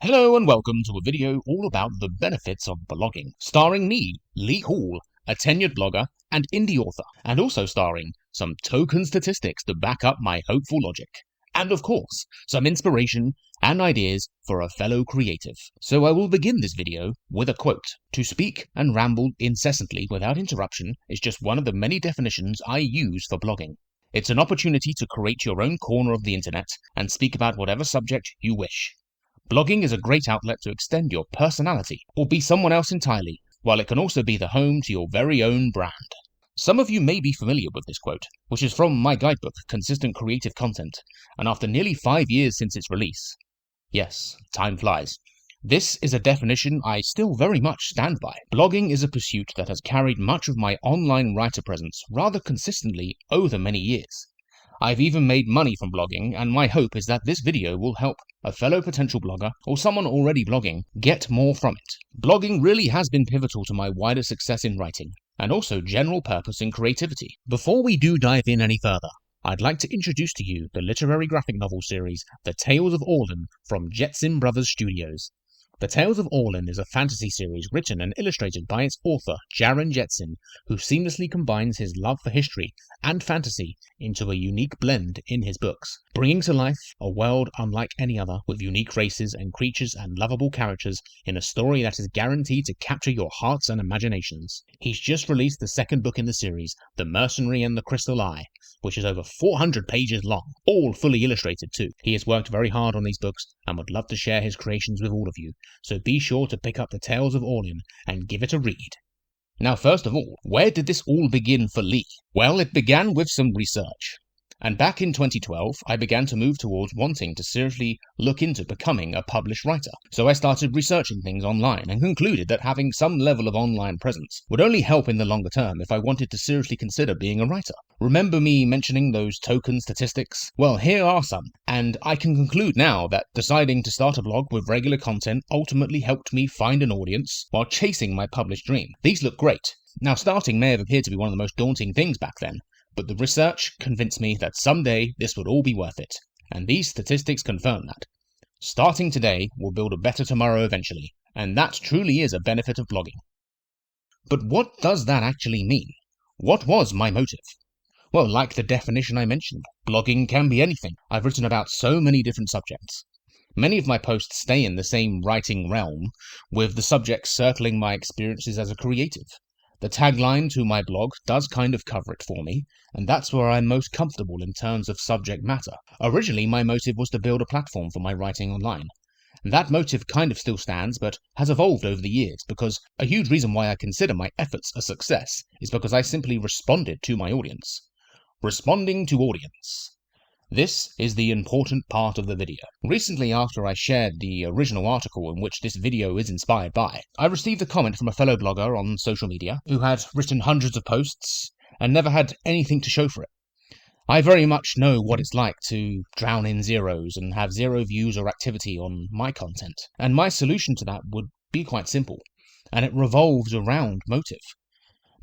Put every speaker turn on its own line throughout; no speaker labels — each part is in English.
Hello and welcome to a video all about the benefits of blogging, starring me, Lee Hall, a tenured blogger and indie author, and also starring some token statistics to back up my hopeful logic, and of course, some inspiration and ideas for a fellow creative. So I will begin this video with a quote. To speak and ramble incessantly without interruption is just one of the many definitions I use for blogging. It's an opportunity to create your own corner of the internet and speak about whatever subject you wish. Blogging is a great outlet to extend your personality or be someone else entirely, while it can also be the home to your very own brand. Some of you may be familiar with this quote, which is from my guidebook, Consistent Creative Content, and after nearly 5 years since its release. Yes, time flies. This is a definition I still very much stand by. Blogging is a pursuit that has carried much of my online writer presence rather consistently over many years. I've even made money from blogging, and my hope is that this video will help a fellow potential blogger or someone already blogging get more from it. Blogging really has been pivotal to my wider success in writing, and also general purpose in creativity. Before we do dive in any further, I'd like to introduce to you the literary graphic novel series The Tales of Orlin from Jetson Brothers Studios. The Tales of Orlin is a fantasy series written and illustrated by its author, Jaron Jetson, who seamlessly combines his love for history and fantasy into a unique blend in his books, bringing to life a world unlike any other with unique races and creatures and lovable characters in a story that is guaranteed to capture your hearts and imaginations. He's just released the second book in the series, The Mercenary and the Crystal Eye, which is over 400 pages long, all fully illustrated too. He has worked very hard on these books and would love to share his creations with all of you, so be sure to pick up The Tales of Orlin and give it a read. Now, first of all, where did this all begin for Lee? Well, it began with some research. And back in 2012, I began to move towards wanting to seriously look into becoming a published writer. So I started researching things online and concluded that having some level of online presence would only help in the longer term if I wanted to seriously consider being a writer. Remember me mentioning those token statistics? Well, here are some, and I can conclude now that deciding to start a blog with regular content ultimately helped me find an audience while chasing my published dream. These look great. Now, starting may have appeared to be one of the most daunting things back then, but the research convinced me that someday this would all be worth it, and these statistics confirm that. Starting today will build a better tomorrow eventually, and that truly is a benefit of blogging. But what does that actually mean? What was my motive? Well, like the definition I mentioned, blogging can be anything. I've written about so many different subjects. Many of my posts stay in the same writing realm, with the subjects circling my experiences as a creative. The tagline to my blog does kind of cover it for me, and that's where I'm most comfortable in terms of subject matter. Originally, my motive was to build a platform for my writing online. That motive kind of still stands, but has evolved over the years, because a huge reason why I consider my efforts a success is because I simply responded to my audience. Responding to audience. This is the important part of the video. Recently, after I shared the original article in which this video is inspired by, I received a comment from a fellow blogger on social media who had written hundreds of posts and never had anything to show for it. I very much know what it's like to drown in zeros and have zero views or activity on my content, and my solution to that would be quite simple, and it revolves around motive.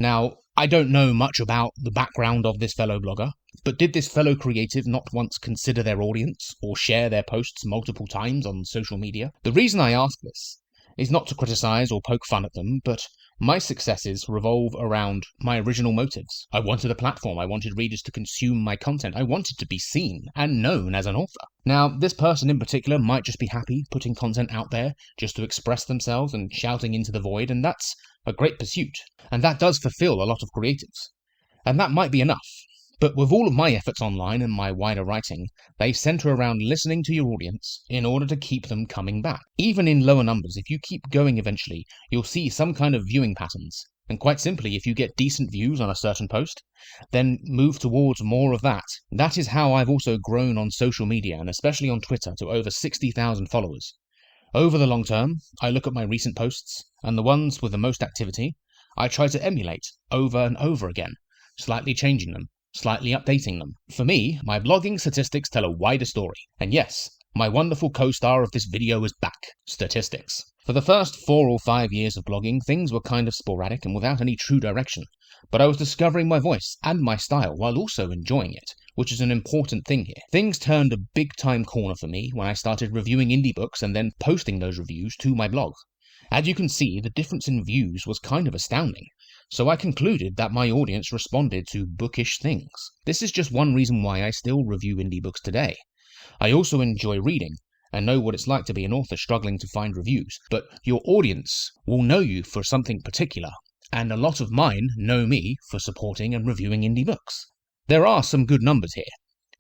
Now, I don't know much about the background of this fellow blogger, but did this fellow creative not once consider their audience or share their posts multiple times on social media? The reason I ask this is not to criticize or poke fun at them, but my successes revolve around my original motives. I wanted a platform. I wanted readers to consume my content. I wanted to be seen and known as an author. Now, this person in particular might just be happy putting content out there just to express themselves and shouting into the void, and that's a great pursuit. And that does fulfill a lot of creatives. And that might be enough. But with all of my efforts online and my wider writing, they center around listening to your audience in order to keep them coming back. Even in lower numbers, if you keep going eventually, you'll see some kind of viewing patterns. And quite simply, if you get decent views on a certain post, then move towards more of that. That is how I've also grown on social media, and especially on Twitter, to over 60,000 followers. Over the long term, I look at my recent posts, and the ones with the most activity, I try to emulate over and over again, slightly changing them, slightly updating them. For me, my blogging statistics tell a wider story. And yes, my wonderful co-star of this video is back. Statistics. For the first 4 or 5 years of blogging, things were kind of sporadic and without any true direction. But I was discovering my voice and my style while also enjoying it, which is an important thing here. Things turned a big-time corner for me when I started reviewing indie books and then posting those reviews to my blog. As you can see, the difference in views was kind of astounding, so I concluded that my audience responded to bookish things. This is just one reason why I still review indie books today. I also enjoy reading, and know what it's like to be an author struggling to find reviews, but your audience will know you for something particular, and a lot of mine know me for supporting and reviewing indie books. There are some good numbers here,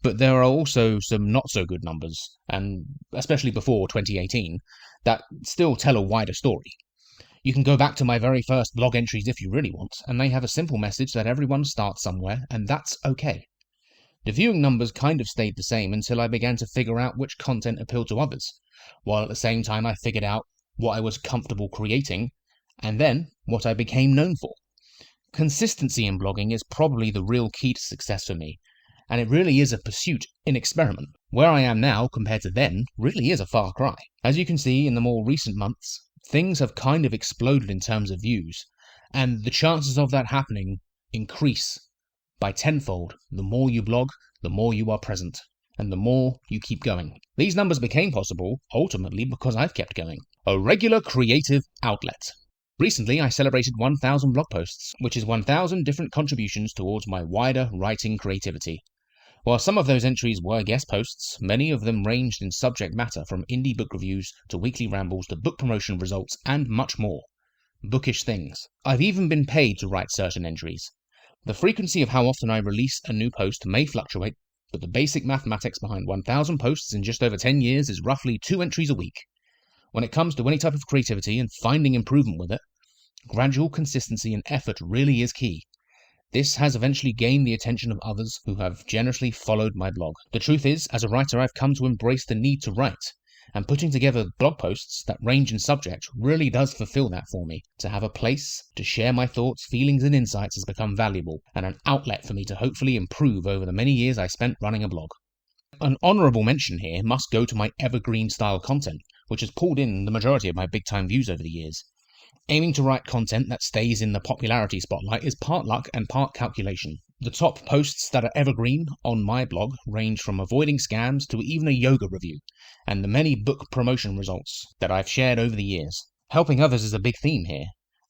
but there are also some not so good numbers, and especially before 2018, that still tell a wider story. You can go back to my very first blog entries if you really want, and they have a simple message that everyone starts somewhere, and that's okay. The viewing numbers kind of stayed the same until I began to figure out which content appealed to others, while at the same time I figured out what I was comfortable creating, and then what I became known for. Consistency in blogging is probably the real key to success for me, and it really is a pursuit in experiment. Where I am now compared to then really is a far cry. As you can see in the more recent months, things have kind of exploded in terms of views, and the chances of that happening increase by tenfold. The more you blog, the more you are present, and the more you keep going. These numbers became possible, ultimately, because I've kept going. A regular creative outlet. Recently, I celebrated 1,000 blog posts, which is 1,000 different contributions towards my wider writing creativity. While some of those entries were guest posts, many of them ranged in subject matter from indie book reviews to weekly rambles to book promotion results and much more. Bookish things. I've even been paid to write certain entries. The frequency of how often I release a new post may fluctuate, but the basic mathematics behind 1,000 posts in just over 10 years is roughly 2 entries a week. When it comes to any type of creativity and finding improvement with it, gradual consistency and effort really is key. This has eventually gained the attention of others who have generously followed my blog. The truth is, as a writer, I've come to embrace the need to write, and putting together blog posts that range in subject really does fulfill that for me. To have a place to share my thoughts, feelings, and insights has become valuable, and an outlet for me to hopefully improve over the many years I spent running a blog. An honourable mention here must go to my evergreen style content, which has pulled in the majority of my big-time views over the years. Aiming to write content that stays in the popularity spotlight is part luck and part calculation. The top posts that are evergreen on my blog range from avoiding scams to even a yoga review, and the many book promotion results that I've shared over the years. Helping others is a big theme here,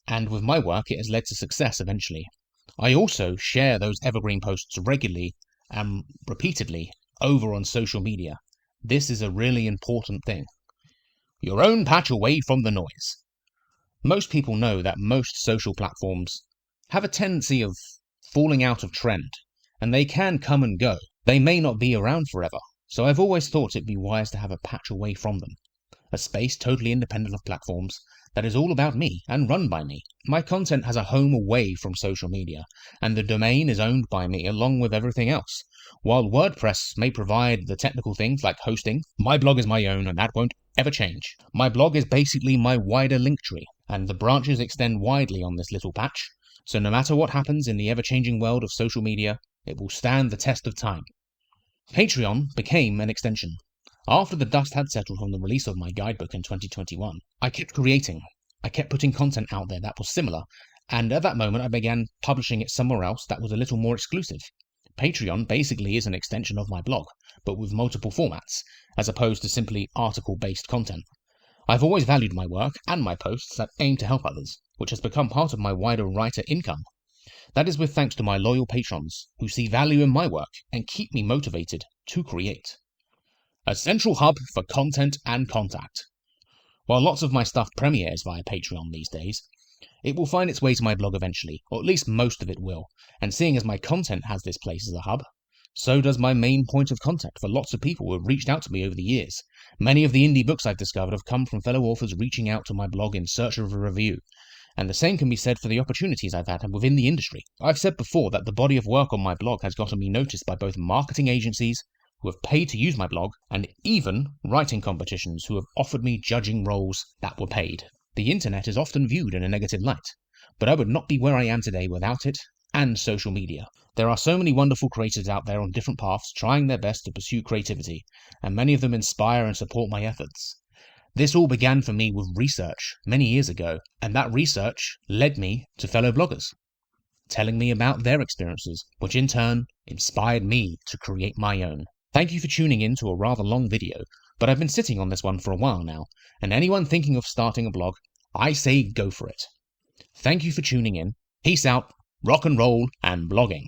and with my work it has led to success eventually. I also share those evergreen posts regularly and repeatedly over on social media. This is a really important thing. Your own patch away from the noise. Most people know that most social platforms have a tendency of falling out of trend, and they can come and go. They may not be around forever, so I've always thought it'd be wise to have a patch away from them. A space totally independent of platforms that is all about me and run by me. My content has a home away from social media, and the domain is owned by me along with everything else. While WordPress may provide the technical things like hosting, my blog is my own and that won't ever change. My blog is basically my wider link tree, and the branches extend widely on this little patch, so no matter what happens in the ever-changing world of social media, it will stand the test of time. Patreon became an extension. After the dust had settled from the release of my guidebook in 2021, I kept creating. I kept putting content out there that was similar, and at that moment I began publishing it somewhere else that was a little more exclusive. Patreon basically is an extension of my blog, but with multiple formats, as opposed to simply article-based content. I've always valued my work and my posts that aim to help others, which has become part of my wider writer income. That is with thanks to my loyal patrons, who see value in my work and keep me motivated to create. A central hub for content and contact. While lots of my stuff premieres via Patreon these days, it will find its way to my blog eventually, or at least most of it will, and seeing as my content has this place as a hub, so does my main point of contact for lots of people who have reached out to me over the years. Many of the indie books I've discovered have come from fellow authors reaching out to my blog in search of a review, and the same can be said for the opportunities I've had within the industry. I've said before that the body of work on my blog has gotten me noticed by both marketing agencies who have paid to use my blog, and even writing competitions who have offered me judging roles that were paid. The internet is often viewed in a negative light, but I would not be where I am today without it and social media. There are so many wonderful creators out there on different paths trying their best to pursue creativity, and many of them inspire and support my efforts. This all began for me with research many years ago, and that research led me to fellow bloggers. telling me about their experiences, which in turn inspired me to create my own. Thank you for tuning in to a rather long video, but I've been sitting on this one for a while now, and anyone thinking of starting a blog, I say go for it. Thank you for tuning in. Peace out, rock and roll, and blogging.